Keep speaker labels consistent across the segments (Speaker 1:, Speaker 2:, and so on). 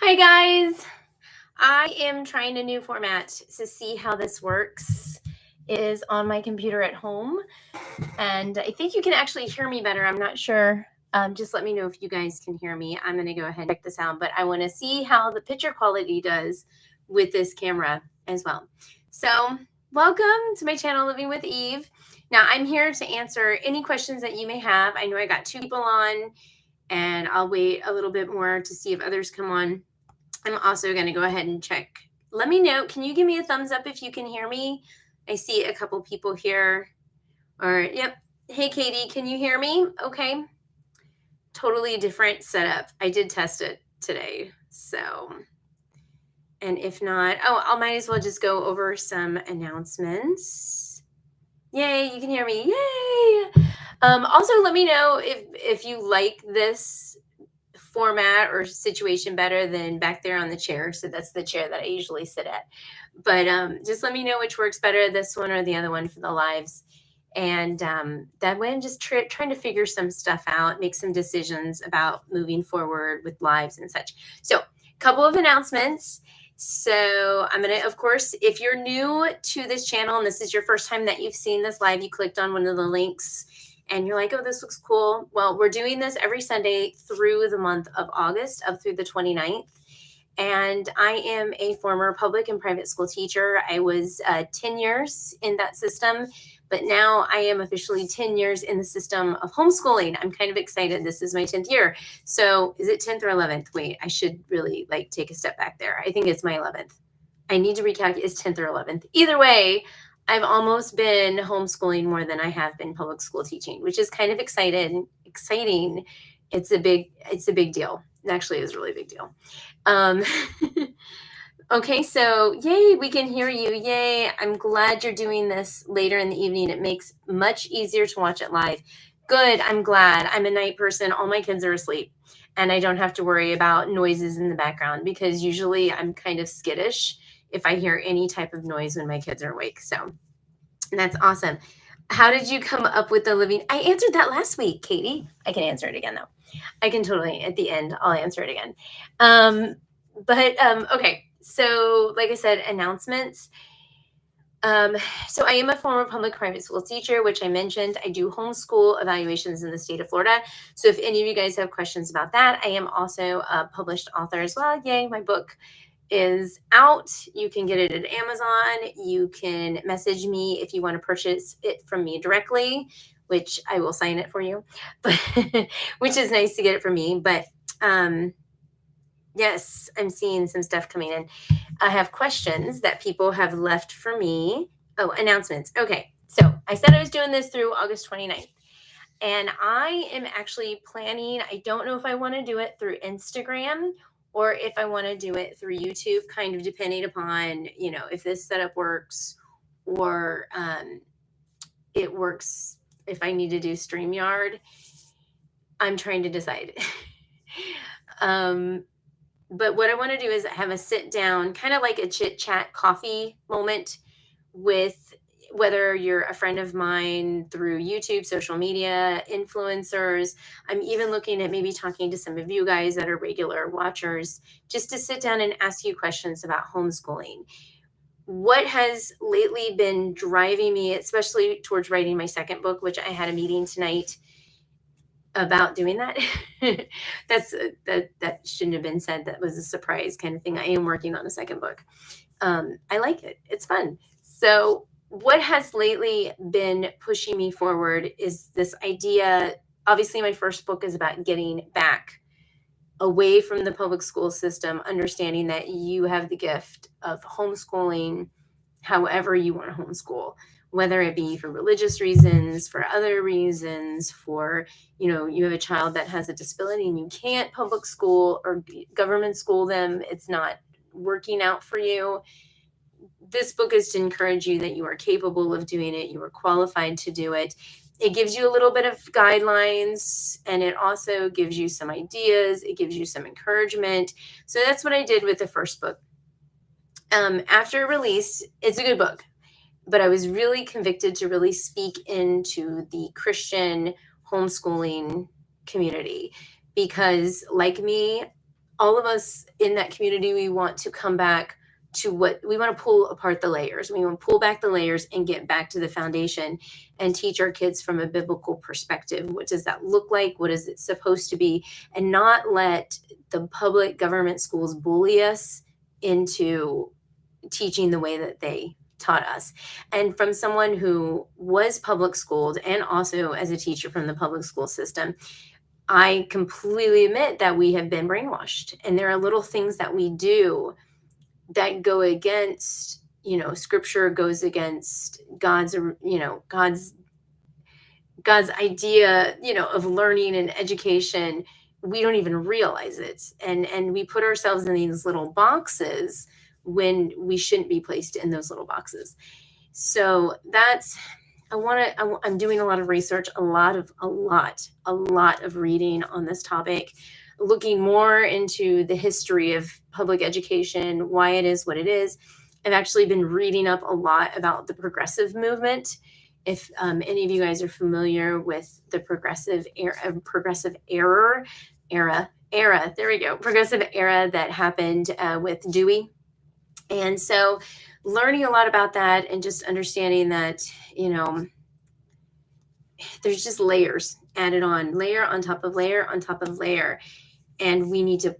Speaker 1: Hi guys. I am trying a new format to see how this works. It is on my computer at home, and I think you can actually hear me better. I'm not sure. Just let me know if you guys can hear me. I'm going to go ahead and check this out, but I want to see how the picture quality does with this camera as well. So, welcome to my channel, Living with Eve. Now, I'm here to answer any questions that you may have. I know I got 2 people on, and I'll wait a little bit more to see if others come on. I'm also going to go ahead and check. Let me know. Can you give me a thumbs up if you can hear me? I see a couple people here. Or, yep. Hey, Katie, can you hear me? Okay. Totally different setup. I did test it today. So, and if not, I might as well just go over some announcements. Yay, you can hear me. Yay. Also, let me know if you like this format or situation better than back there on the chair. So that's the chair that I usually sit at. But just let me know which works better, this one or the other one for the lives. And that way I'm just trying to figure some stuff out, make some decisions about moving forward with lives and such. So a couple of announcements. So I'm going to, of course, if you're new to this channel and this is your first time that you've seen this live, you clicked on one of the links and you're like, oh, this looks cool. Well, we're doing this every Sunday through the month of August, up through the 29th. And I am a former public and private school teacher. I was 10 years in that system, but now I am officially 10 years in the system of homeschooling. I'm kind of excited. This is my 10th year. So is it 10th or 11th? Wait, I should really take a step back there. I think it's my 11th. I need to recalculate. It's 10th or 11th. Either way, I've almost been homeschooling more than I have been public school teaching, which is kind of exciting. It's a big deal. It actually is a really big deal. Okay, so yay, we can hear you. Yay, I'm glad you're doing this later in the evening. It makes much easier to watch it live. Good, I'm glad. I'm a night person. All my kids are asleep, and I don't have to worry about noises in the background because usually I'm kind of skittish if I hear any type of noise when my kids are awake. So that's awesome. How did you come up with the living? I answered that last week, Katie. I can answer it again, though. I can totally, at the end, I'll answer it again. Okay. So like I said, announcements. So I am a former public private school teacher, which I mentioned. I do homeschool evaluations in the state of Florida. So if any of you guys have questions about that, I am also a published author as well. Yay, my book is out. You can get it at Amazon. You can message me if you want to purchase it from me directly, which I will sign it for you, but which is nice to get it from me. But yes, I'm seeing some stuff coming in. I have questions that people have left for me. Oh, announcements. Okay. So I said I was doing this through August 29th. And I am actually planning, I don't know if I want to do it through Instagram or if I want to do it through YouTube, kind of depending upon, if this setup works or it works if I need to do StreamYard. I'm trying to decide. But what I want to do is have a sit down, kind of like a chit chat coffee moment with whether you're a friend of mine through YouTube, social media, influencers. I'm even looking at maybe talking to some of you guys that are regular watchers, just to sit down and ask you questions about homeschooling. What has lately been driving me, especially towards writing my second book, which I had a meeting tonight about doing that. That shouldn't have been said. That was a surprise kind of thing. I am working on a second book. I like it. It's fun. So what has lately been pushing me forward is this idea. Obviously, my first book is about getting back away from the public school system, understanding that you have the gift of homeschooling however you want to homeschool, whether it be for religious reasons, for other reasons, for, you have a child that has a disability and you can't public school or government school them. It's not working out for you. This book is to encourage you that you are capable of doing it. You are qualified to do it. It gives you a little bit of guidelines, and it also gives you some ideas. It gives you some encouragement. So that's what I did with the first book. After release, it's a good book, but I was really convicted to really speak into the Christian homeschooling community because, like me, all of us in that community, we want to come back to what we want to pull apart the layers. We want to pull back the layers and get back to the foundation and teach our kids from a biblical perspective. What does that look like? What is it supposed to be? And not let the public government schools bully us into teaching the way that they taught us. And from someone who was public schooled and also as a teacher from the public school system, I completely admit that we have been brainwashed. And there are little things that we do that go against, scripture, goes against God's idea, of learning and education. We don't even realize it. And we put ourselves in these little boxes when we shouldn't be placed in those little boxes. So I'm doing a lot of research, a lot of reading on this topic, looking more into the history of public education, why it is what it is. I've actually been reading up a lot about the progressive movement. If any of you guys are familiar with the progressive era that happened with Dewey. And so learning a lot about that and just understanding that, there's just layers added on, layer on top of layer on top of layer. And we need to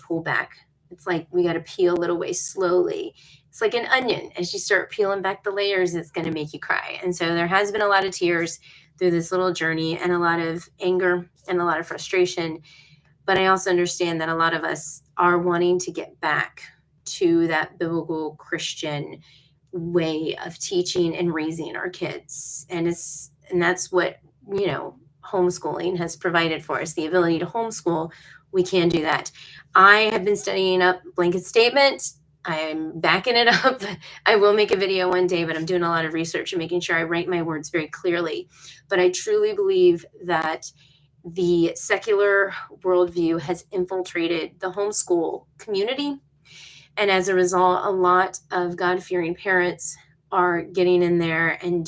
Speaker 1: pull back. It's like we got to peel it away slowly. It's like an onion. As you start peeling back the layers, it's going to make you cry. And so there has been a lot of tears through this little journey and a lot of anger and a lot of frustration. But I also understand that a lot of us are wanting to get back to that biblical Christian way of teaching and raising our kids. And that's what, homeschooling has provided for us, the ability to homeschool. We can do that. I have been studying up blanket statement. I'm backing it up. I will make a video one day, but I'm doing a lot of research and making sure I write my words very clearly. But I truly believe that the secular worldview has infiltrated the homeschool community. And as a result, a lot of God-fearing parents are getting in there and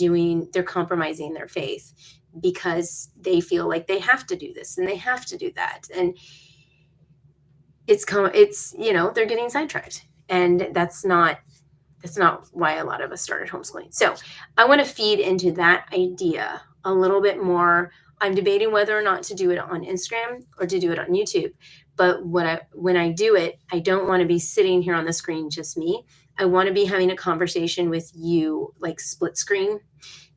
Speaker 1: they're compromising their faith because they feel like they have to do this and they have to do that. And they're getting sidetracked. And that's not why a lot of us started homeschooling. So I want to feed into that idea a little bit more. I'm debating whether or not to do it on Instagram or to do it on YouTube. But when I do it, I don't want to be sitting here on the screen, just me. I want to be having a conversation with you, like split screen,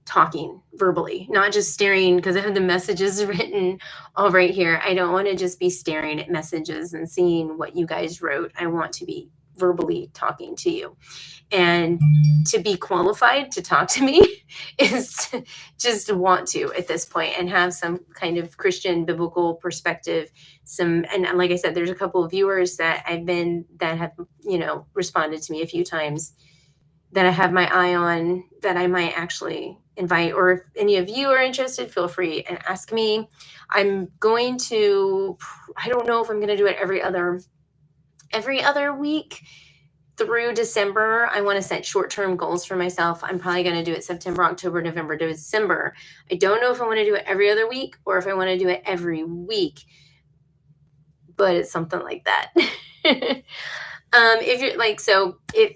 Speaker 1: talking verbally, not just staring, because I have the messages written all right here. I don't want to just be staring at messages and seeing what you guys wrote. I want to be verbally talking to you. And to be qualified to talk to me is to just want to at this point and have some kind of Christian biblical perspective. And like I said, there's a couple of viewers that have, responded to me a few times that I have my eye on that I might actually invite. Or if any of you are interested, feel free and ask me. I don't know if I'm going to do it every other week through December. I want to set short-term goals for myself. I'm probably going to do it September, October, November, December. I don't know if I want to do it every other week or if I want to do it every week, but it's something like that. If you're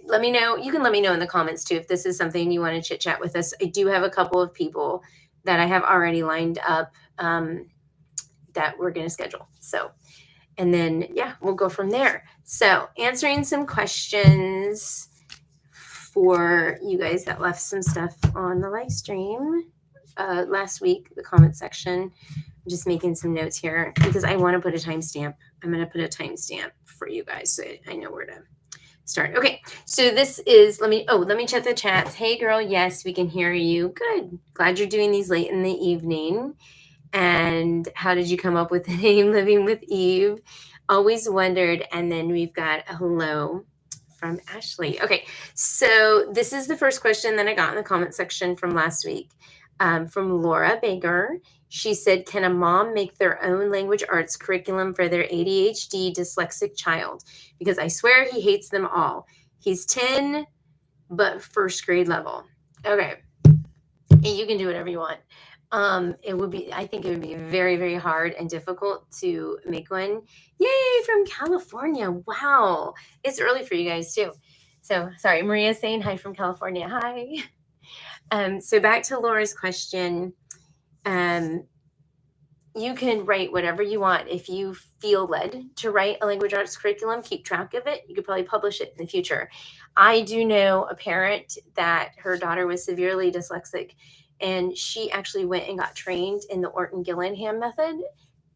Speaker 1: let me know. You can let me know in the comments too if this is something you want to chit chat with us. I do have a couple of people that I have already lined up that we're going to schedule. So, and then we'll go from there. So, answering some questions for you guys that left some stuff on the live stream last week, the comment section. I'm just making some notes here because I want to put a timestamp. I'm going to put a timestamp for you guys so I know where to start. Okay, so this is, let me check the chats. Hey girl, yes, we can hear you. Good. Glad you're doing these late in the evening. And how did you come up with the name Living with Eve? Always wondered. And then we've got a hello from Ashley. Okay, so this is the first question that I got in the comment section from last week from Laura Baker. She said, can a mom make their own language arts curriculum for their ADHD dyslexic child? Because I swear he hates them all. He's 10, but first grade level. Okay, you can do whatever you want. I think it would be very, very hard and difficult to make one. Yay, from California. Wow. It's early for you guys too. So sorry, Maria's saying hi from California. Hi. So back to Laura's question. You can write whatever you want. If you feel led to write a language arts curriculum, keep track of it. You could probably publish it in the future. I do know a parent that her daughter was severely dyslexic, and she actually went and got trained in the Orton Gillingham method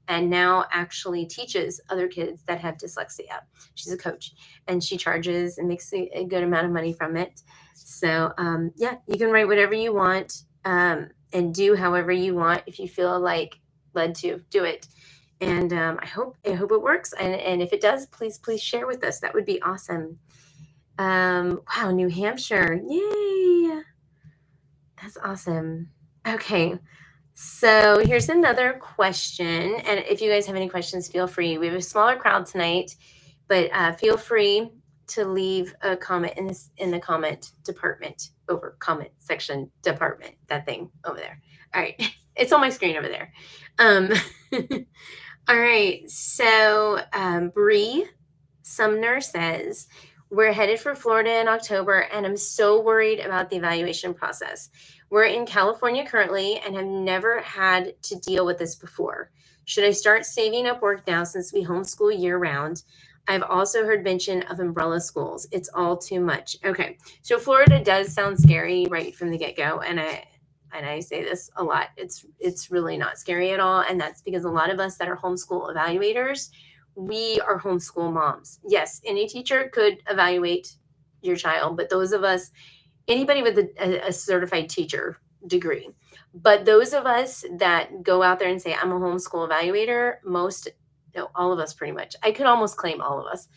Speaker 1: and now actually teaches other kids that have dyslexia. She's a coach, and she charges and makes a good amount of money from it. So yeah, you can write whatever you want and do however you want. If you feel like led to, do it. And I hope it works. And if it does, please share with us. That would be awesome. Wow, New Hampshire. Yay. That's awesome. Okay. So here's another question. And if you guys have any questions, feel free. We have a smaller crowd tonight, but feel free to leave a comment in the comment department, over comment section department, that thing over there. All right. It's on my screen over there. All right. So Bree Sumner says, we're headed for Florida in October, and I'm so worried about the evaluation process. We're in California currently and have never had to deal with this before. Should I start saving up work now since we homeschool year round? I've also heard mention of umbrella schools. It's all too much. Okay. So Florida does sound scary right from the get-go. And I say this a lot. It's really not scary at all. And that's because a lot of us that are homeschool evaluators, we are homeschool moms. Yes, any teacher could evaluate your child, but those of us, anybody with a certified teacher degree, but those of us that go out there and say, I'm a homeschool evaluator, all of us pretty much. I could almost claim all of us.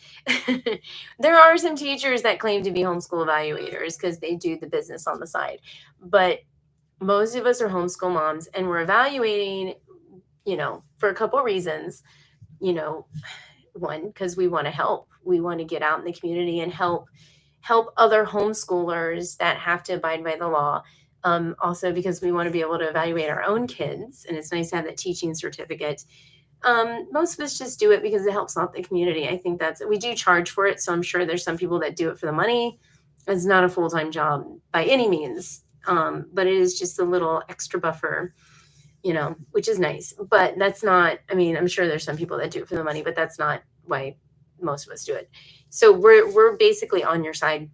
Speaker 1: There are some teachers that claim to be homeschool evaluators because they do the business on the side, but most of us are homeschool moms, and we're evaluating, for a couple of reasons. One, because we want to help. We want to get out in the community and help other homeschoolers that have to abide by the law. Also because we want to be able to evaluate our own kids, and it's nice to have that teaching certificate. Most of us just do it because it helps out the community. I think we do charge for it, so I'm sure there's some people that do it for the money. It's not a full-time job by any means, but it is just a little extra buffer, which is nice. But that's not, I'm sure there's some people that do it for the money, but that's not why most of us do it. So we're basically on your side.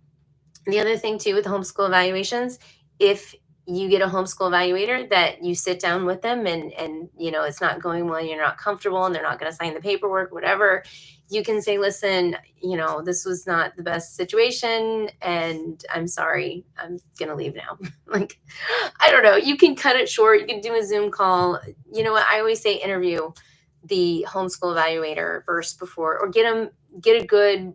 Speaker 1: The other thing too with homeschool evaluations, if you get a homeschool evaluator that you sit down with them and it's not going well, you're not comfortable, and they're not going to sign the paperwork, whatever, you can say, listen, this was not the best situation, and I'm sorry, I'm going to leave now. Like, I don't know. You can cut it short. You can do a Zoom call. You know what? I always say interview the homeschool evaluator first or get a good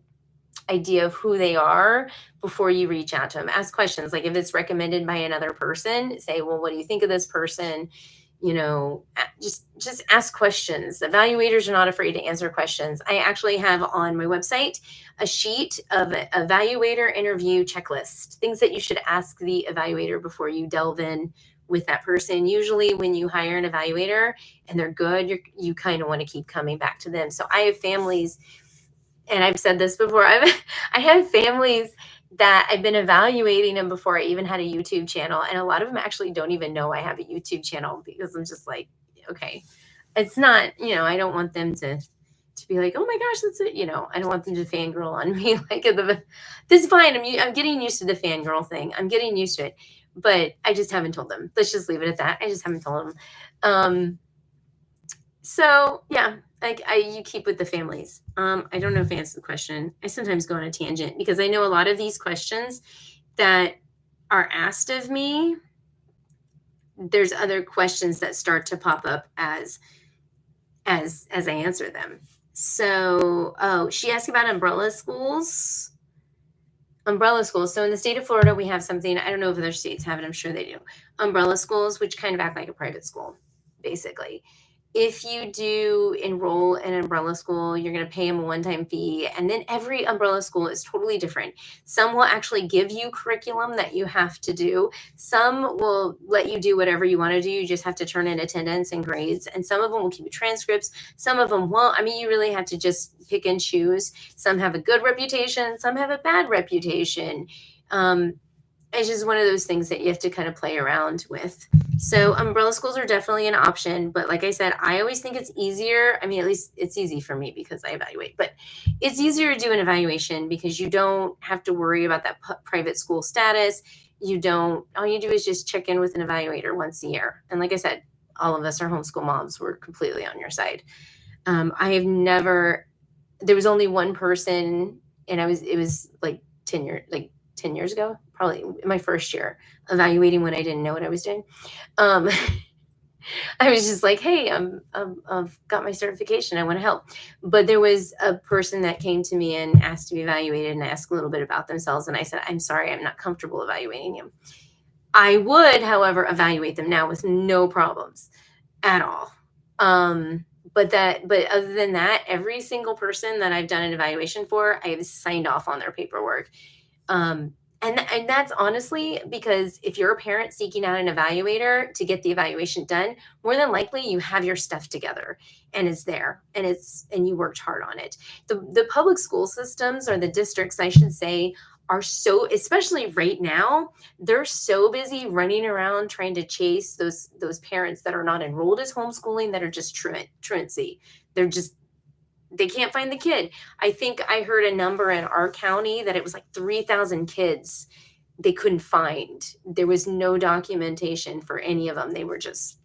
Speaker 1: idea of who they are before you reach out to them. Ask questions. Like if it's recommended by another person, say, well, what do you think of this person? Just ask questions. Evaluators are not afraid to answer questions. I actually have on my website a sheet of evaluator interview checklist, things that you should ask the evaluator before you delve in with that person. Usually when you hire an evaluator and they're good, you kind of want to keep coming back to them. So I have families, and I've said this before, I have families that I've been evaluating them before I even had a YouTube channel. And a lot of them actually don't even know I have a YouTube channel, because I'm just like, okay, it's not, I don't want them to be like, oh my gosh, that's it. I don't want them to fangirl on me. Like, this is fine. I'm getting used to the fangirl thing. I'm getting used to it, but I just haven't told them. Let's just leave it at that. I just haven't told them. So yeah, you keep with the families. I don't know if I answered the question. I sometimes go on a tangent because I know a lot of these questions that are asked of me, there's other questions that start to pop up as I answer them. So, she asked about umbrella schools. So in the state of Florida, we have something, I don't know if other states have it, I'm sure they do. Umbrella schools, which kind of act like a private school, basically. if you do enroll in an umbrella school, you're going to pay them a one-time fee. And then every umbrella school is totally different. Some will actually give you curriculum that you have to do. Some will let you do whatever you want to do. You just have to turn in attendance and grades. And some of them will keep transcripts. Some of them won't. I mean, you really have to just pick and choose. Some have a good reputation. Some have a bad reputation. It's just one of those things that you have to kind of play around with. So umbrella schools are definitely an option, but like I said, I always think it's easier. I mean, at least it's easy for me because I evaluate, but it's easier to do an evaluation because you don't have to worry about that private school status. All you do is just check in with an evaluator once a year. And like I said, all of us are homeschool moms. We're completely on your side. There was only one person, and it was like 10 years ago, probably my first year evaluating when I didn't know what I was doing. I was just like, hey, I've got my certification. I want to help. But there was a person that came to me and asked to be evaluated and asked a little bit about themselves. And I said, I'm sorry, I'm not comfortable evaluating you. I would, however, evaluate them now with no problems at all. But other than that, every single person that I've done an evaluation for, I have signed off on their paperwork. And that's honestly because if you're a parent seeking out an evaluator to get the evaluation done, more than likely you have your stuff together and it's there and you worked hard on it. The public school systems, or the districts, I should say, are so, especially right now, they're so busy running around trying to chase those parents that are not enrolled as homeschooling, that are just truancy. They can't find the kid. I think I heard a number in our county that it was like 3,000 kids they couldn't find. There was no documentation for any of them. They were just,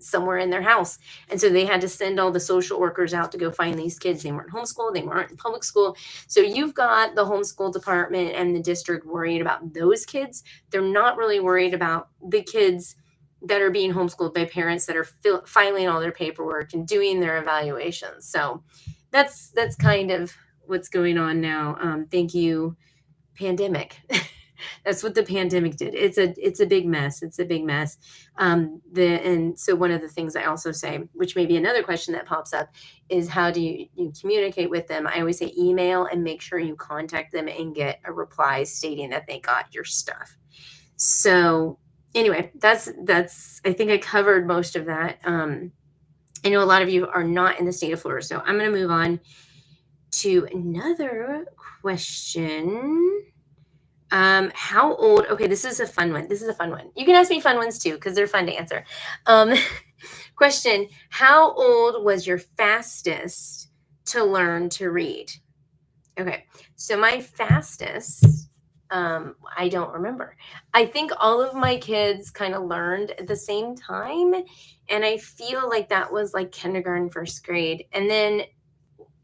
Speaker 1: somewhere in their house. And so they had to send all the social workers out to go find these kids. They weren't homeschooled. They weren't in public school. So you've got the homeschool department and the district worried about those kids. They're not really worried about the kids that are being homeschooled by parents that are filing all their paperwork and doing their evaluations. So that's kind of what's going on now. Thank you, pandemic. That's what the pandemic did. It's a big mess. It's a big mess. And so one of the things I also say, which may be another question that pops up, is how do you communicate with them? I always say email and make sure you contact them and get a reply stating that they got your stuff. So anyway, that's I think I covered most of that. I know a lot of you are not in the state of Florida, so I'm going to move on to another question. How old? Okay, this is a fun one. You can ask me fun ones too, because they're fun to answer. Question: how old was your fastest to learn to read? Okay, so my fastest, I don't remember. I think all of my kids kind of learned at the same time, and I feel like that was like kindergarten, first grade, and then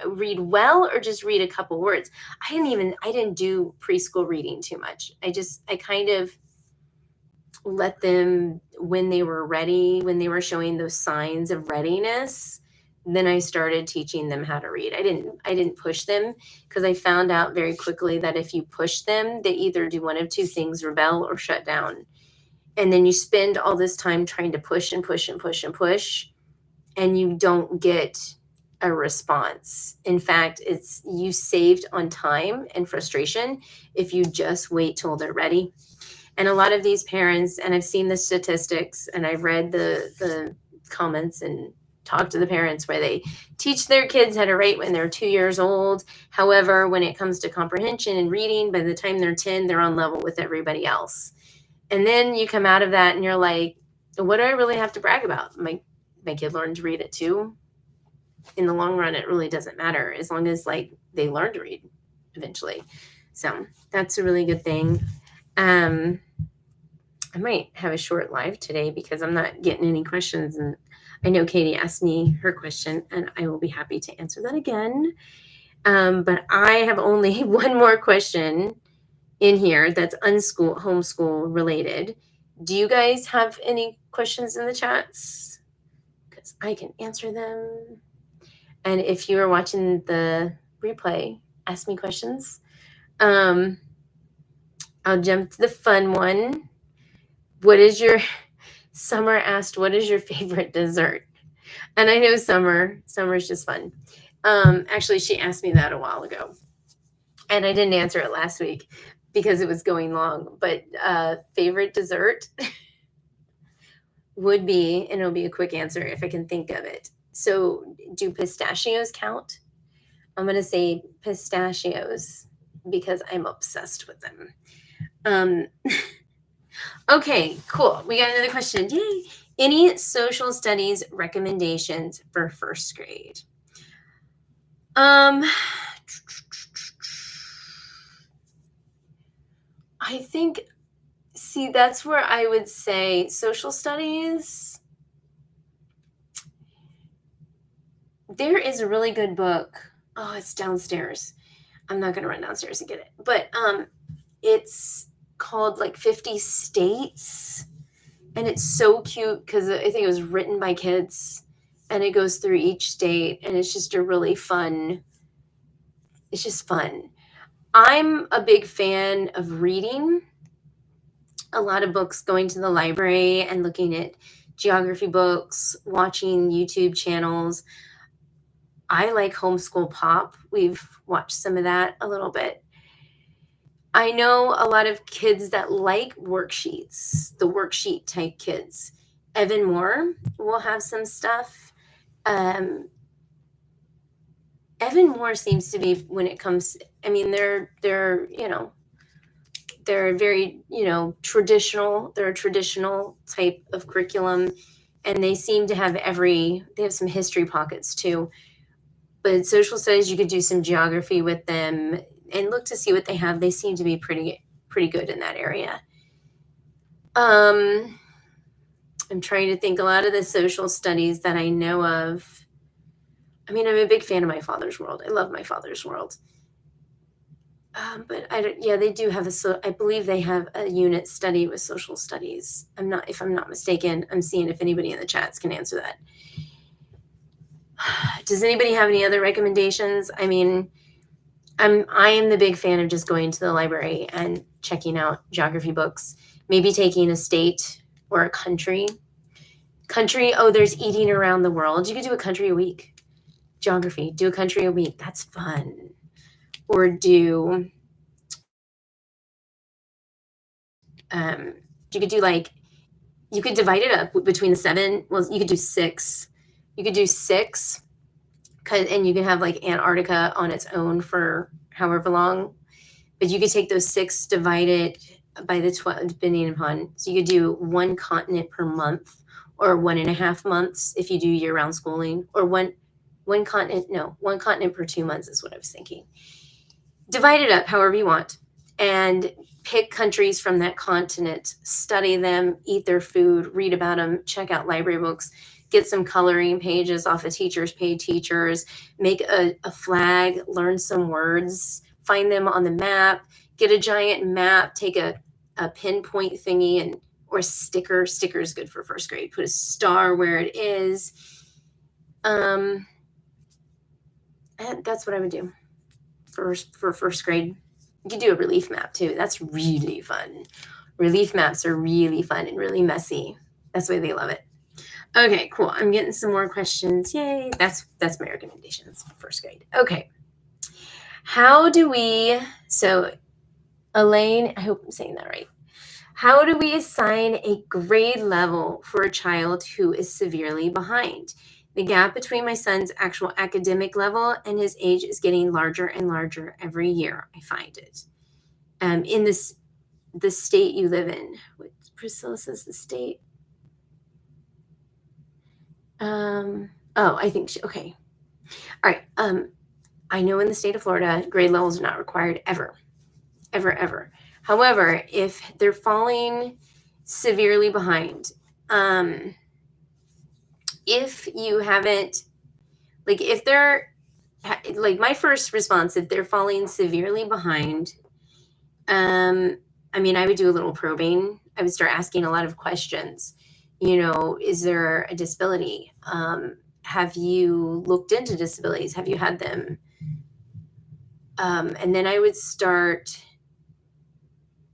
Speaker 1: read well or just read a couple words. I didn't do preschool reading too much. I kind of let them, when they were ready, when they were showing those signs of readiness, then I started teaching them how to read. I didn't push them, because I found out very quickly that if you push them, they either do one of two things: rebel or shut down. And then you spend all this time trying to push and push and push and push, and you don't get a response. In fact, you saved on time and frustration if you just wait till they're ready. And a lot of these parents, and I've seen the statistics and I've read the comments and talked to the parents, where they teach their kids how to write when they're 2 years old. However, when it comes to comprehension and reading, by the time they're 10, they're on level with everybody else. And then you come out of that and you're like, what do I really have to brag about? My kid learned to read it too. In the long run, it really doesn't matter, as long as they learn to read eventually. So that's a really good thing. I might have a short live today because I'm not getting any questions, and I know Katie asked me her question, and I will be happy to answer that again. But I have only one more question in here that's homeschool related. Do you guys have any questions in the chats? Because I can answer them. And if you are watching the replay, ask me questions. I'll jump to the fun one. Summer asked, what is your favorite dessert? And I know summer's just fun. Actually, she asked me that a while ago, and I didn't answer it last week because it was going long. But favorite dessert would be, and it'll be a quick answer if I can think of it. So, do pistachios count? I'm going to say pistachios because I'm obsessed with them. Okay, cool. We got another question. Yay. Any social studies recommendations for first grade? I think, see, that's where I would say social studies. There is a really good book. Oh, it's downstairs. I'm not going to run downstairs and get it. But it's called like 50 States. And it's so cute because I think it was written by kids. And it goes through each state. And it's just a really fun. It's just fun. I'm a big fan of reading a lot of books, going to the library and looking at geography books, watching YouTube channels. I like Homeschool Pop. We've watched some of that a little bit. I know a lot of kids that like worksheets, the worksheet type kids. Evan Moore will have some stuff. Evan Moore seems to be, when it comes, I mean, they're very, traditional. They're a traditional type of curriculum, and they seem to have they have some history pockets too. But social studies, you could do some geography with them and look to see what they have. They seem to be pretty good in that area. I'm trying to think. A lot of the social studies that I know of, I mean, I'm a big fan of My Father's World. I love My Father's World. But they do have I believe they have a unit study with social studies. If I'm not mistaken. I'm seeing if anybody in the chats can answer that. Does anybody have any other recommendations? I mean, I am the big fan of just going to the library and checking out geography books, maybe taking a state or a country. Oh, there's Eating Around the World. You could do a country a week. Geography, do a country a week. That's fun. Or do, you could do you could divide it up between the 7. Well, you could do 6. You could do 6, and you can have like Antarctica on its own for however long. But you could take those 6, divide it by the 12, depending upon. So you could do 1 continent per month, or 1.5 months if you do year-round schooling, or one continent per 2 months is what I was thinking. Divide it up however you want, and pick countries from that continent, study them, eat their food, read about them, check out library books, get some coloring pages off of teachers, paid teachers, make a flag, learn some words, find them on the map, get a giant map, take a pinpoint thingy or sticker. Sticker is good for first grade. Put a star where it is. And that's what I would do for first grade. You could do a relief map too. That's really fun. Relief maps are really fun and really messy. That's why they love it. Okay, cool. I'm getting some more questions. Yay. That's my recommendations for first grade. Okay. So Elaine, I hope I'm saying that right. How do we assign a grade level for a child who is severely behind? The gap between my son's actual academic level and his age is getting larger and larger every year. I find it. In the state you live in. What Priscilla says the state. I think okay. All right. I know in the state of Florida, grade levels are not required ever. However, if they're falling severely behind, if you haven't, if they're, my first response, if they're falling severely behind, I would do a little probing. I would start asking a lot of questions. Is there a disability? Have you looked into disabilities? Have you had them? And then I would start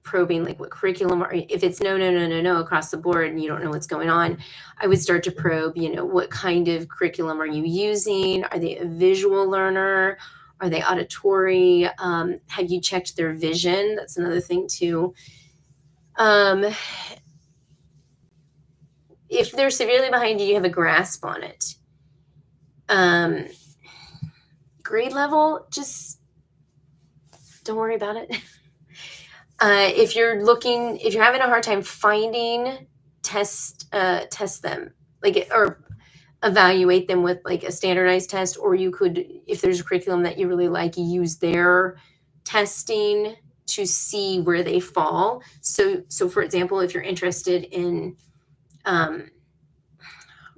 Speaker 1: probing like what curriculum, or if it's no across the board and you don't know what's going on, I would start to probe, what kind of curriculum are you using? Are they a visual learner? Are they auditory? Have you checked their vision? That's another thing too. If they're severely behind, you have a grasp on it. Grade level, just don't worry about it. If you're having a hard time finding, test them, or evaluate them with like a standardized test, or you could, if there's a curriculum that you really like, use their testing to see where they fall. So for example, if you're interested in,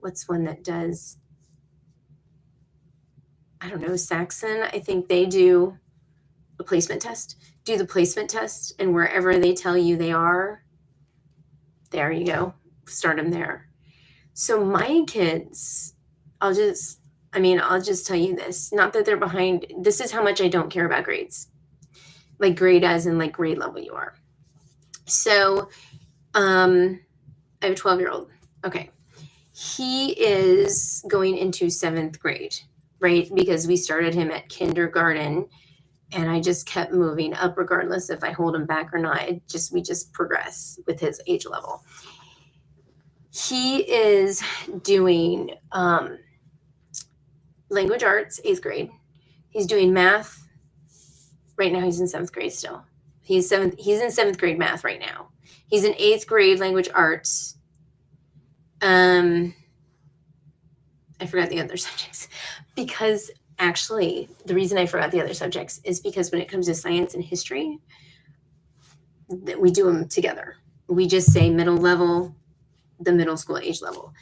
Speaker 1: what's one that does, I don't know, Saxon, I think they do a placement test. Do the placement test, and wherever they tell you they are, there you go. Start them there. So my kids, I'll just tell you this, not that they're behind. This is how much I don't care about grades, like grade as in like grade level you are. So I have a 12-year-old. Okay. He is going into 7th grade, right? Because we started him at kindergarten, and I just kept moving up regardless if I hold him back or not. We just progress with his age level. He is doing language arts, 8th grade. He's doing math. Right now he's in 7th grade still. He's in 7th grade math right now. He's in 8th grade language arts. I forgot the other subjects, because actually the reason I forgot the other subjects is because when it comes to science and history, we do them together. We just say middle level, the middle school age level.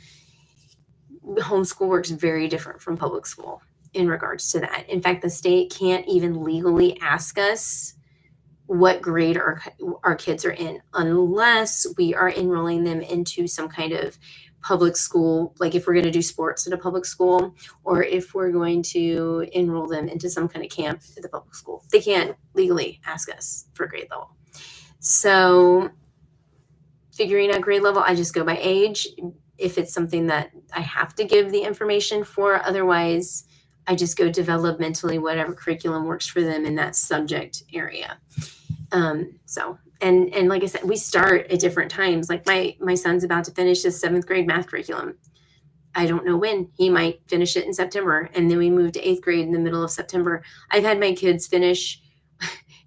Speaker 1: Homeschool works very different from public school in regards to that. In fact, the state can't even legally ask us what grade our kids are in unless we are enrolling them into some kind of public school, like if we're going to do sports at a public school, or if we're going to enroll them into some kind of camp at the public school. They can't legally ask us for grade level. So figuring out grade level, I just go by age. If it's something that I have to give the information for, otherwise I just go developmentally, whatever curriculum works for them in that subject area. And like I said, we start at different times. Like my son's about to finish his 7th grade math curriculum. I don't know when. He might finish it in September, and then we move to 8th grade in the middle of September. I've had my kids finish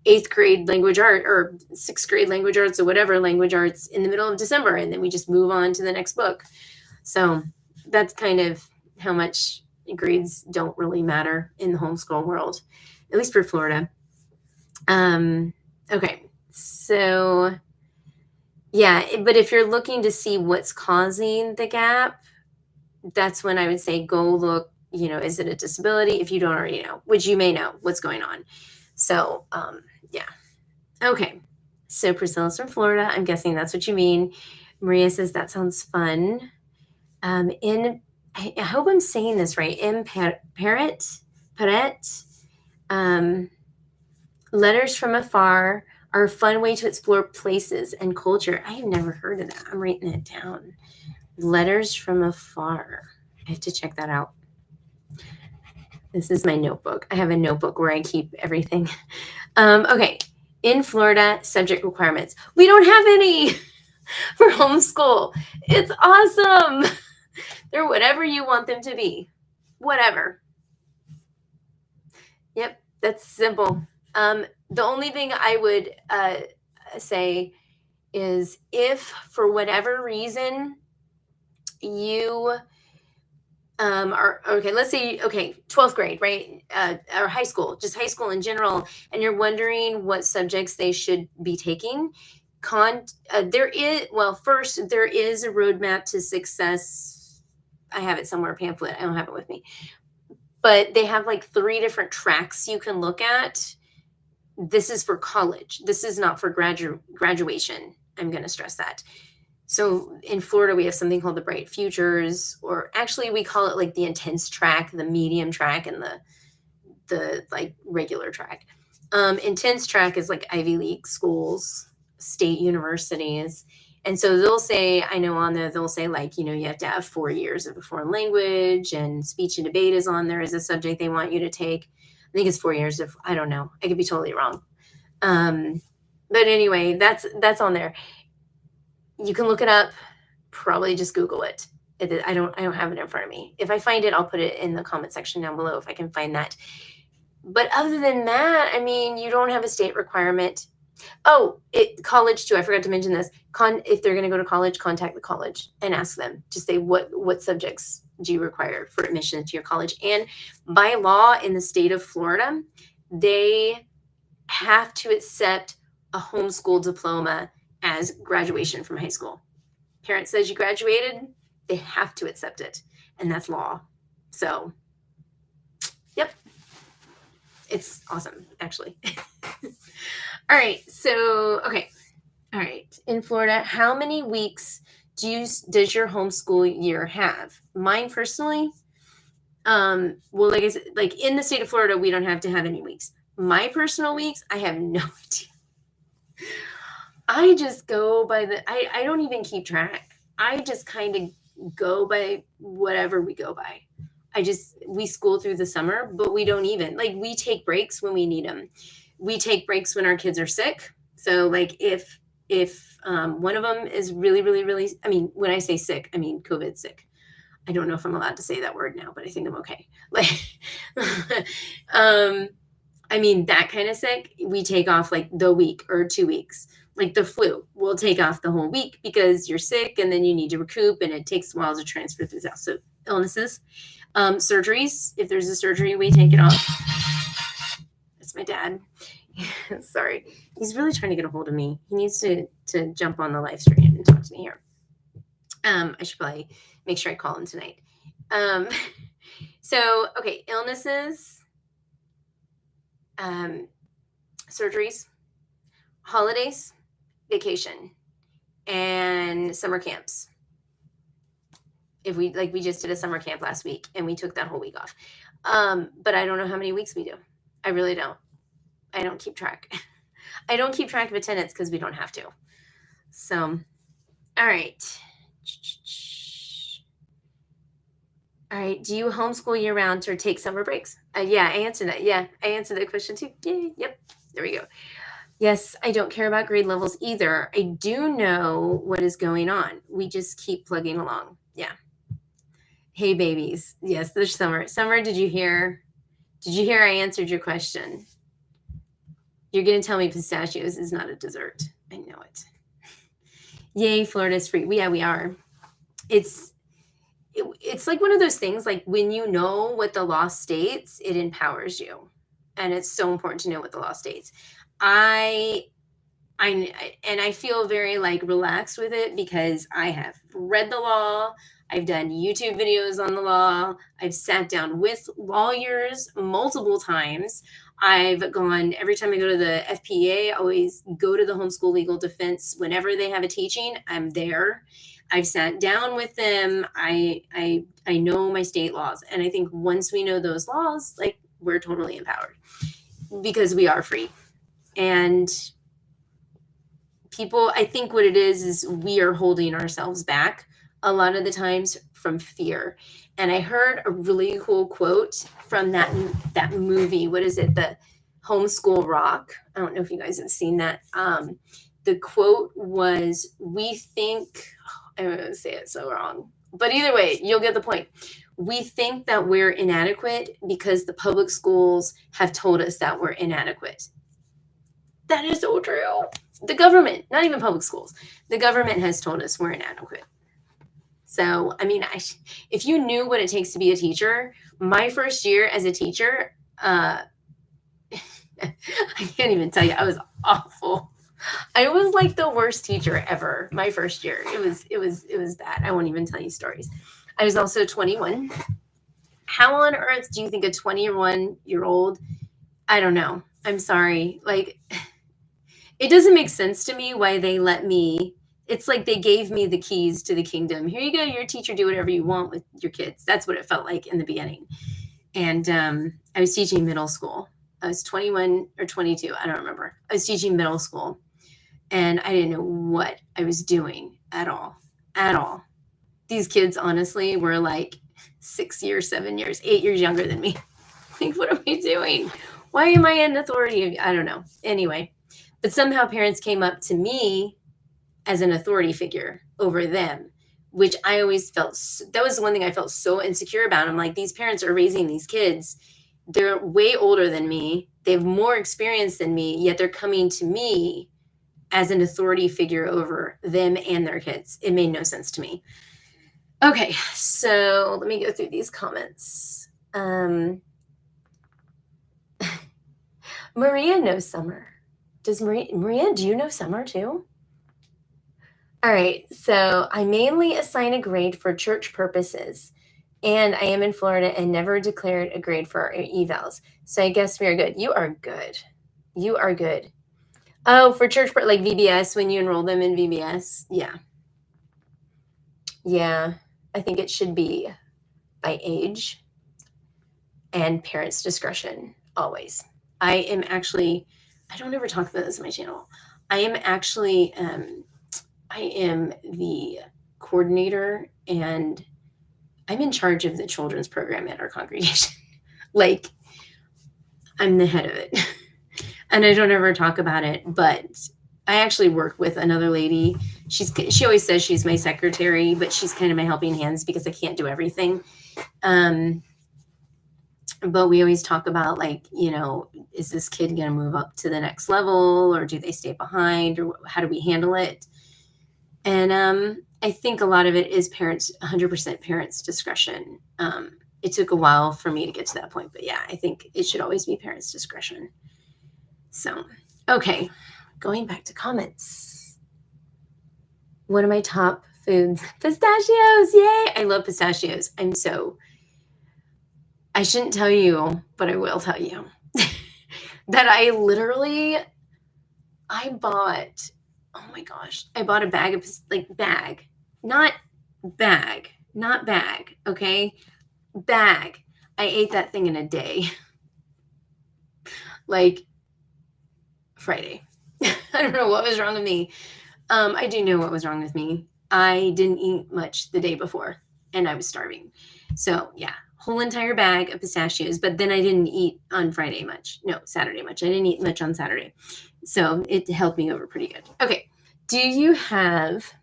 Speaker 1: 8th grade language art or 6th grade language arts or whatever language arts in the middle of December, and then we just move on to the next book. So that's kind of how much grades don't really matter in the homeschool world, at least for Florida. Okay. So yeah, but if you're looking to see what's causing the gap, that's when I would say go look, is it a disability? If you don't already know, which you may know what's going on. So, yeah. Okay. So Priscilla's from Florida. I'm guessing that's what you mean. Maria says that sounds fun. I hope I'm saying this right. Parrot, letters from afar are a fun way to explore places and culture. I have never heard of that. I'm writing it down. Letters from afar. I have to check that out. This is my notebook. I have a notebook where I keep everything. Okay. In Florida, subject requirements. We don't have any for homeschool. It's awesome. They're whatever you want them to be. Whatever. Yep. That's simple. The only thing I would say is if for whatever reason you are, okay, let's say, 12th grade, right? Or high school, just high school in general, and you're wondering what subjects they should be taking. There is a roadmap to success. I have it somewhere, a pamphlet. I don't have it with me. But they have like 3 different tracks you can look at. This is for college. This is not for graduation. I'm going to stress that. So in Florida, we have something called the Bright Futures, or actually we call it like the intense track, the medium track, and the like regular track. Intense track is like Ivy League schools. state universities. And so they'll say, I know on there, they'll say like, you have to have 4 years of a foreign language, and speech and debate is on there as a subject they want you to take. I think it's 4 years of, I don't know. I could be totally wrong. But anyway, that's on there. You can look it up, probably just Google it. I don't have it in front of me. If I find it, I'll put it in the comment section down below if I can find that. But other than that, I mean, you don't have a state requirement. Oh, college too. I forgot to mention this. If they're going to go to college, contact the college and ask them. Just say, what subjects do you require for admission to your college? And by law in the state of Florida, they have to accept a homeschool diploma as graduation from high school. Parent says you graduated, they have to accept it. And that's law. So, yep. It's awesome, actually. All right. So, okay. All right. In Florida, how many weeks does your homeschool year have? Mine personally, well, like I said, like in the state of Florida, we don't have to have any weeks. My personal weeks, I have no idea. I just go by I don't even keep track. I just kind of go by whatever we go by. We school through the summer, but we don't even, like, we take breaks when we need them. We take breaks when our kids are sick. So like if one of them is really, really, really, I mean, when I say sick, I mean COVID sick. I don't know if I'm allowed to say that word now, but I think I'm okay. Like, I mean, that kind of sick, we take off like the week or 2 weeks. Like the flu, we'll take off the whole week because you're sick and then you need to recoup, and it takes a while to transfer through that. So illnesses, surgeries, if there's a surgery, we take it off. That's my dad. Sorry. He's really trying to get a hold of me. He needs to jump on the live stream and talk to me here. I should probably make sure I call him tonight. So, okay, illnesses, surgeries, holidays, vacation, and summer camps. If we just did a summer camp last week and we took that whole week off. But I don't know how many weeks we do. I really don't. I don't keep track. I don't keep track of attendance because we don't have to. So, all right. All right. Do you homeschool year round or take summer breaks? Yeah, I answered that. Yeah, I answered that question too. Yay. Yep. There we go. Yes, I don't care about grade levels either. I do know what is going on. We just keep plugging along. Yeah. Hey, babies. Yes, there's Summer. Summer, did you hear I answered your question? You're going to tell me pistachios is not a dessert. I know it. Yay, Florida's free. Yeah, we are. It's like one of those things, like when you know what the law states, it empowers you. And it's so important to know what the law states. I feel very like relaxed with it because I have read the law. I've done YouTube videos on the law. I've sat down with lawyers multiple times. I've gone, every time I go to the FPA, I always go to the Homeschool Legal Defense. Whenever they have a teaching, I'm there. I've sat down with them. I know my state laws. And I think once we know those laws, like, we're totally empowered because we are free. And people, I think what it is we are holding ourselves back a lot of the times from fear. And I heard a really cool quote from that movie. What is it? The Homeschool Rock. I don't know if you guys have seen that. The quote was, we think, I'm going to say it so wrong, but either way, you'll get the point. We think that we're inadequate because the public schools have told us that we're inadequate. That is so true. The government, not even public schools, the government has told us we're inadequate. So, I mean, if you knew what it takes to be a teacher, my first year as a teacher, I can't even tell you, I was awful. I was like the worst teacher ever. My first year, it was bad. I won't even tell you stories. I was also 21. How on earth do you think a 21-year-old? I don't know. I'm sorry. Like, it doesn't make sense to me why they let me. It's like they gave me the keys to the kingdom. Here you go. You're a teacher. Do whatever you want with your kids. That's what it felt like in the beginning. And I was teaching middle school. I was 21 or 22. I don't remember. I was teaching middle school. and I didn't know what I was doing at all. These kids honestly were like 6 years, 7 years, 8 years younger than me. Like, what am I doing? Why am I an authority? I don't know. Anyway, but somehow parents came up to me as an authority figure over them, which I always felt, that was the one thing I felt so insecure about. I'm like, these parents are raising these kids. They're way older than me. They have more experience than me, yet they're coming to me as an authority figure over them and their kids. It made no sense to me. Okay, so let me go through these comments. Maria knows summer. Does Maria, do you know summer too? All right, so I mainly assign a grade for church purposes, and I am in Florida and never declared a grade for our evals. So I guess we are good. You are good. You are good. Oh, for church, like VBS, when you enroll them in VBS. Yeah. Yeah, I think it should be by age and parents' discretion always. I don't ever talk about this on my channel. I am the coordinator, and I'm in charge of the children's program at our congregation. Like, I'm the head of it. And I don't ever talk about it, but I actually work with another lady. She always says she's my secretary, but she's kind of my helping hands because I can't do everything. But we always talk about, like, is this kid going to move up to the next level, or do they stay behind, or how do we handle it? And I think a lot of it is 100% parents' discretion. It took a while for me to get to that point, but yeah, I think it should always be parents' discretion. So, okay, going back to comments. One of my top foods, pistachios. Yay! I love pistachios. I shouldn't tell you, but I will tell you that I bought, oh my gosh, I bought a bag of, not bag, okay? Bag. I ate that thing in a day. Like, Friday. I don't know what was wrong with me. I do know what was wrong with me. I didn't eat much the day before, and I was starving. So, yeah, whole entire bag of pistachios, but then I didn't eat on Friday much. No, Saturday much. I didn't eat much on Saturday. So it helped me over pretty good. Okay. Do you have,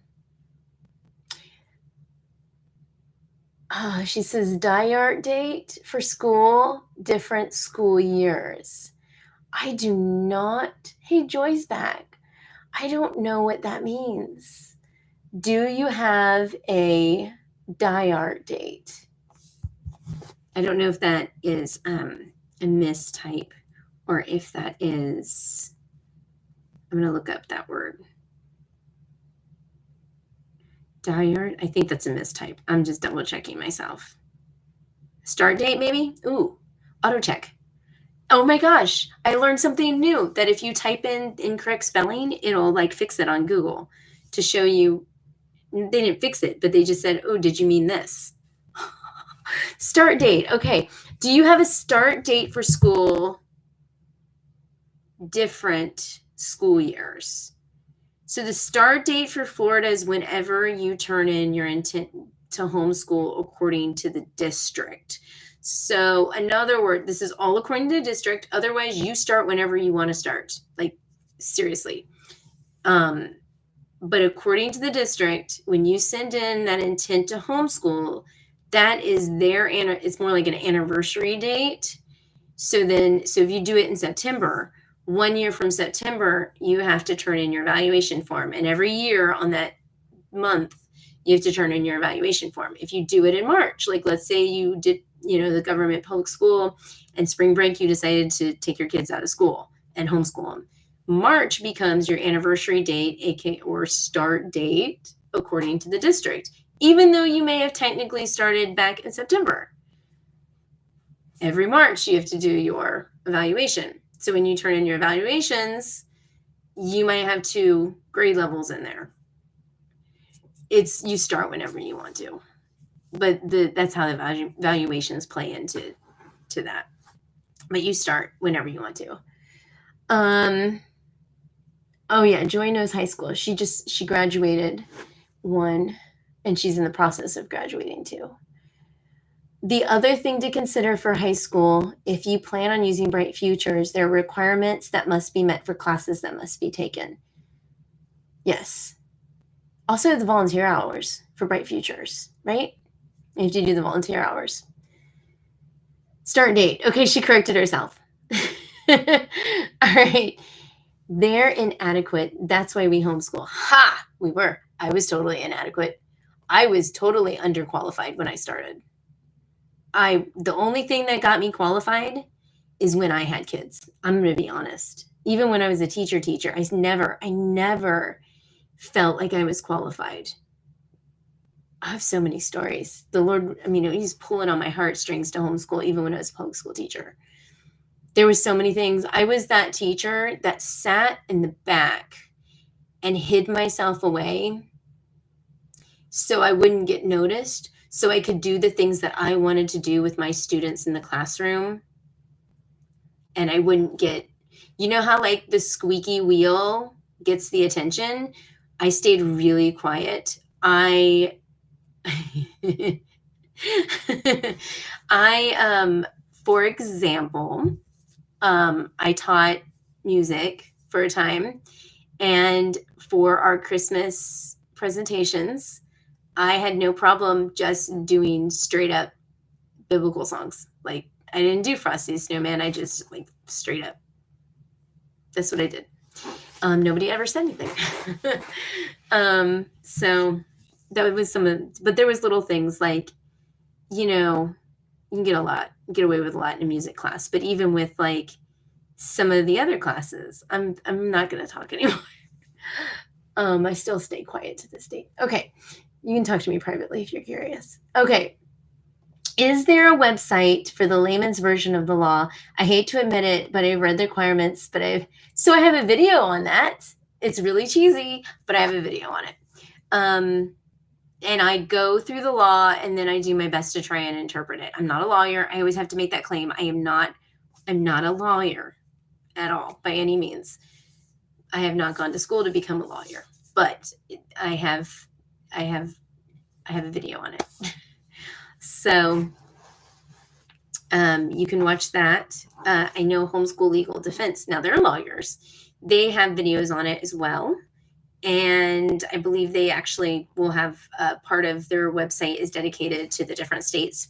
Speaker 1: she says, diart date for school, different school years. I do not. Hey, Joy's back. I don't know what that means. Do you have a diart date? I don't know if that is a mistype, or if that is, I'm going to look up that word. Diart, I think that's a mistype. I'm just double checking myself. Start date, maybe? Ooh, auto check. Oh my gosh, I learned something new, that if you type in incorrect spelling, it'll fix it on Google to show you. They didn't fix it, but they just said, oh, did you mean this? Start date. Okay. Do you have a start date for school, different school years? So the start date for Florida is whenever you turn in your intent to homeschool according to the district. So in other words, this is all according to the district. Otherwise, you start whenever you want to start. Like, seriously. But according to the district, when you send in that intent to homeschool, that is it's more like an anniversary date. So if you do it in September, 1 year from September, you have to turn in your evaluation form. And every year on that month, you have to turn in your evaluation form. If you do it in March, like let's say you did, the government public school, and spring break, you decided to take your kids out of school and homeschool them. March becomes your anniversary date, aka or start date, according to the district, even though you may have technically started back in September. Every March, you have to do your evaluation. So when you turn in your evaluations, you might have 2 grade levels in there. You start whenever you want to, but that's how the evaluations play into that. But you start whenever you want to. Oh yeah, Joy knows high school. She graduated one, and she's in the process of graduating too. The other thing to consider for high school, if you plan on using Bright Futures, there are requirements that must be met for classes that must be taken. Yes. Also the volunteer hours for Bright Futures, right? You have to do the volunteer hours. Start date. Okay, she corrected herself. All right. They're inadequate. That's why we homeschool. Ha! We were. I was totally inadequate. I was totally underqualified when I started. The only thing that got me qualified is when I had kids. I'm going to be honest. Even when I was a teacher, I never felt like I was qualified. I have so many stories. The Lord, he's pulling on my heartstrings to homeschool, even when I was a public school teacher. There were so many things. I was that teacher that sat in the back and hid myself away so I wouldn't get noticed, so I could do the things that I wanted to do with my students in the classroom. And I wouldn't get, how like the squeaky wheel gets the attention? I stayed really quiet. For example, I taught music for a time, and for our Christmas presentations, I had no problem just doing straight up biblical songs. Like, I didn't do Frosty Snowman. I just straight up. That's what I did. Nobody ever said anything. So that was but there was little things like, you can get away with a lot in a music class, but even with some of the other classes, I'm not going to talk anymore. I still stay quiet to this date. Okay. You can talk to me privately if you're curious. Okay. Is there a website for the layman's version of the law? I hate to admit it, but I've read the requirements, so I have a video on that. It's really cheesy, but I have a video on it. And I go through the law, and then I do my best to try and interpret it. I'm not a lawyer. I always have to make that claim. I'm not a lawyer at all, by any means. I have not gone to school to become a lawyer, but I have a video on it. So you can watch that. I know Homeschool Legal Defense. Now, they're lawyers. They have videos on it as well. And I believe they actually will have part of their website is dedicated to the different states.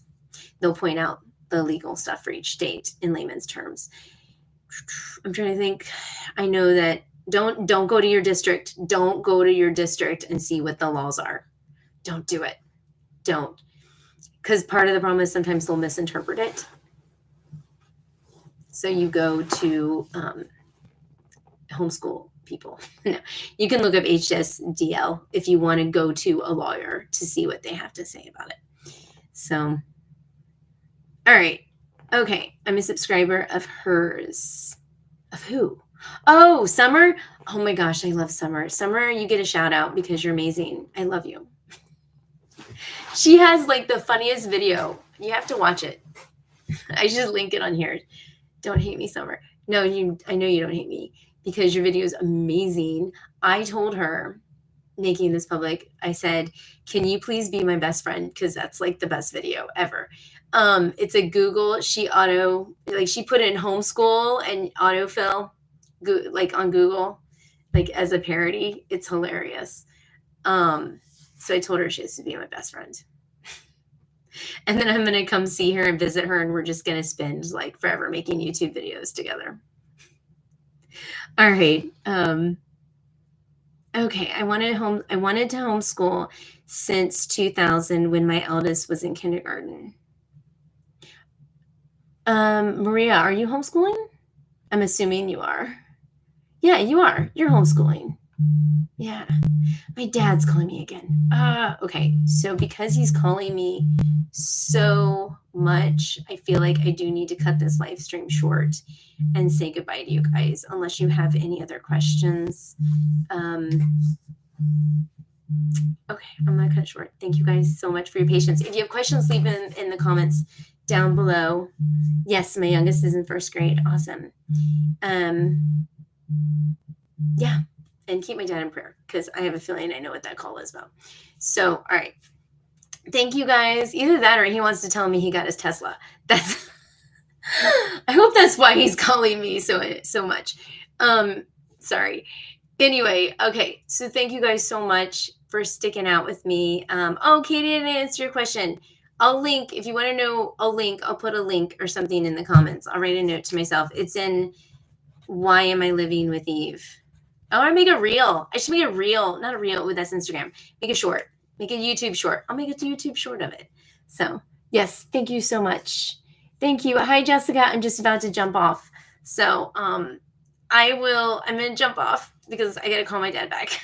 Speaker 1: They'll point out the legal stuff for each state in layman's terms. I'm trying to think. I know that don't go to your district. Don't go to your district and see what the laws are. Don't do it. Don't. Because part of the problem is sometimes they'll misinterpret it. So you go to homeschool people. No, you can look up HSDL if you want to go to a lawyer to see what they have to say about it. So, all right. Okay. I'm a subscriber of hers. Of who? Oh, Summer. Oh my gosh. I love Summer. Summer, you get a shout out because you're amazing. I love you. She has the funniest video. You have to watch it. I should link it on here. Don't hate me, Summer. No, I know you don't hate me because your video is amazing. I told her, making this public, I said, can you please be my best friend? Because that's the best video ever. It's a Google. She put in homeschool and autofill on Google, as a parody. It's hilarious. So I told her she has to be my best friend. And then I'm going to come see her and visit her, and we're just going to spend forever making YouTube videos together. All right. Okay. I wanted to homeschool since 2000 when my eldest was in kindergarten. Maria, are you homeschooling? I'm assuming you are. Yeah, you are. You're homeschooling. Yeah. My dad's calling me again. Okay. So because he's calling me so much, I feel like I do need to cut this live stream short and say goodbye to you guys, unless you have any other questions. Okay, I'm going to cut it short. Thank you guys so much for your patience. If you have questions, leave them in the comments down below. Yes, my youngest is in first grade. Awesome. Yeah. and keep my dad in prayer because I have a feeling I know what that call is about. So, all right. Thank you guys. Either that or he wants to tell me he got his Tesla. That's I hope that's why he's calling me so much. Sorry. Anyway, okay. So thank you guys so much for sticking out with me. Katie didn't answer your question. I'll link if you want to know a link. I'll put a link or something in the comments. I'll write a note to myself. It's in Why Am I Living with Eve? I want to make a reel. I should make a reel, not a reel. That's Instagram. Make a short. Make a YouTube short. I'll make a YouTube short of it. So yes, thank you so much. Thank you. Hi, Jessica. I'm just about to jump off. So I'm going to jump off because I got to call my dad back.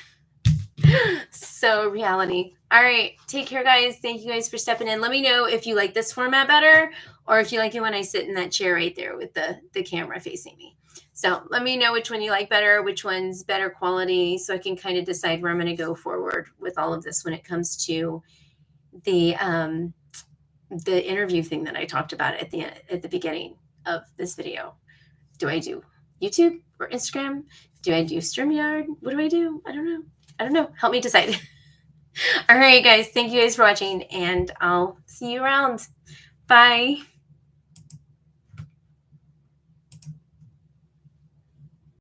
Speaker 1: So reality. All right. Take care, guys. Thank you guys for stepping in. Let me know if you like this format better or if you like it when I sit in that chair right there with the camera facing me. So let me know which one you like better, which one's better quality, so I can kind of decide where I'm going to go forward with all of this when it comes to the interview thing that I talked about at the beginning of this video. Do I do YouTube or Instagram? Do I do StreamYard? What do I do? I don't know. Help me decide. All right, guys. Thank you guys for watching, and I'll see you around. Bye.